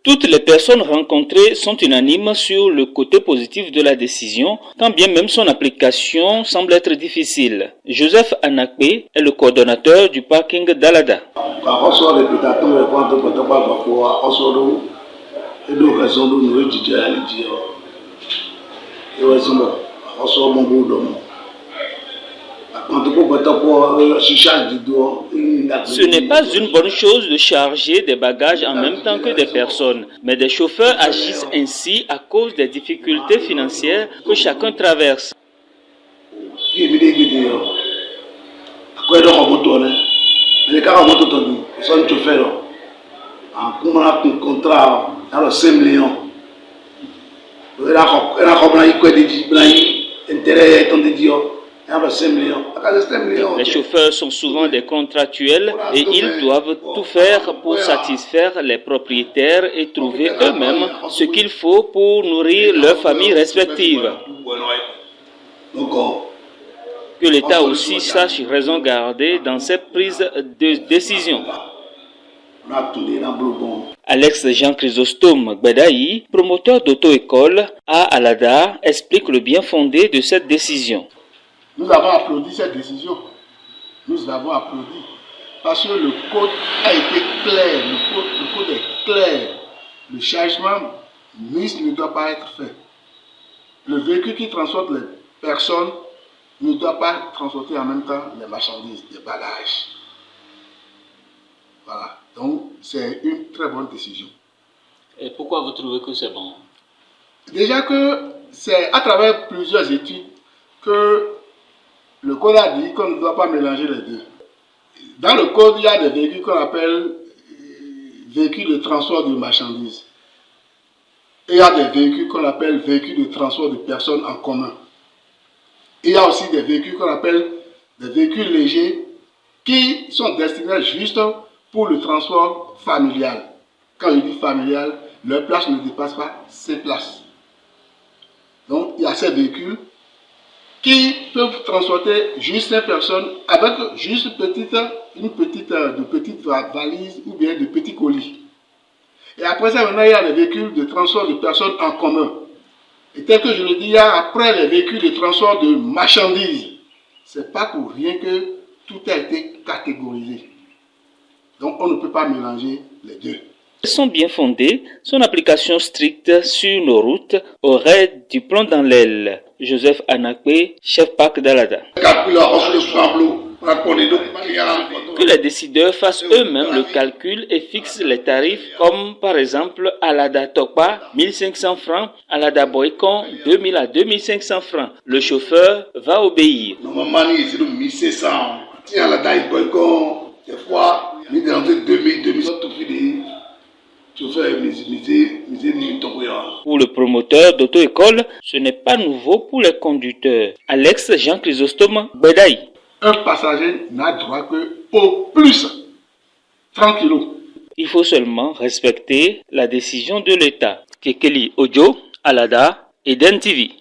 Toutes les personnes rencontrées sont unanimes sur le côté positif de la décision, quand bien même son application semble être difficile. Joseph Anakpe est le coordonnateur du parking d'Alada. Ce n'est pas une bonne chose de charger des bagages en même temps que des personnes, mais des chauffeurs agissent ainsi à cause des difficultés financières que chacun traverse. Les chauffeurs sont souvent des contractuels et ils doivent tout faire pour satisfaire les propriétaires et trouver eux-mêmes ce qu'il faut pour nourrir leurs familles respectives. Que l'État aussi sache raison garder dans ses prises de décision. Alex Jean Chrysostome Gbedaï, promoteur d'auto-école à Alada, explique le bien fondé de cette décision. Nous avons applaudi cette décision. Nous l'avons applaudi. Parce que le code a été clair. Le code est clair. Le changement ne doit pas être fait. Le véhicule qui transporte les personnes ne doit pas transporter en même temps les marchandises, les bagages. Voilà. Donc, c'est une très bonne décision. Et pourquoi vous trouvez que c'est bon? Déjà que c'est à travers plusieurs études que le code a dit qu'on ne doit pas mélanger les deux. Dans le code, il y a des véhicules qu'on appelle véhicules de transport de marchandises. Et il y a des véhicules qu'on appelle véhicules de transport de personnes en commun. Et il y a aussi des véhicules qu'on appelle des véhicules légers qui sont destinés juste pour le transport familial. Quand je dis familial, leur place ne dépasse pas 5 places. Donc il y a ces véhicules qui peuvent transporter juste 5 personnes avec juste une petite valise ou bien de petits colis. Et après ça, maintenant, il y a les véhicules de transport de personnes en commun. Et tel que je le dis, il y a après les véhicules de transport de marchandises. Ce n'est pas pour rien que tout a été catégorisé. Donc on ne peut pas mélanger les deux. Sont bien fondées, son application stricte sur nos routes aurait du plomb dans l'aile. Joseph Anakpe, chef parc d'Alada. Que les décideurs fassent eux-mêmes le calcul et fixent les tarifs comme par exemple Alada Tokpa 1500 francs, Alada Boycon 2000 à 2500 francs. Le chauffeur va obéir. Normalement, c'est de 1500. Si Alada Boycon, des fois, il est entre 2000, 2000, Pour le promoteur d'auto-école, ce n'est pas nouveau pour les conducteurs. Alex Jean Chrysostome Gbedaï. Un passager n'a droit que au plus 30 kilos. Il faut seulement respecter la décision de l'État. Kekeli Ojo, Alada, Eden TV.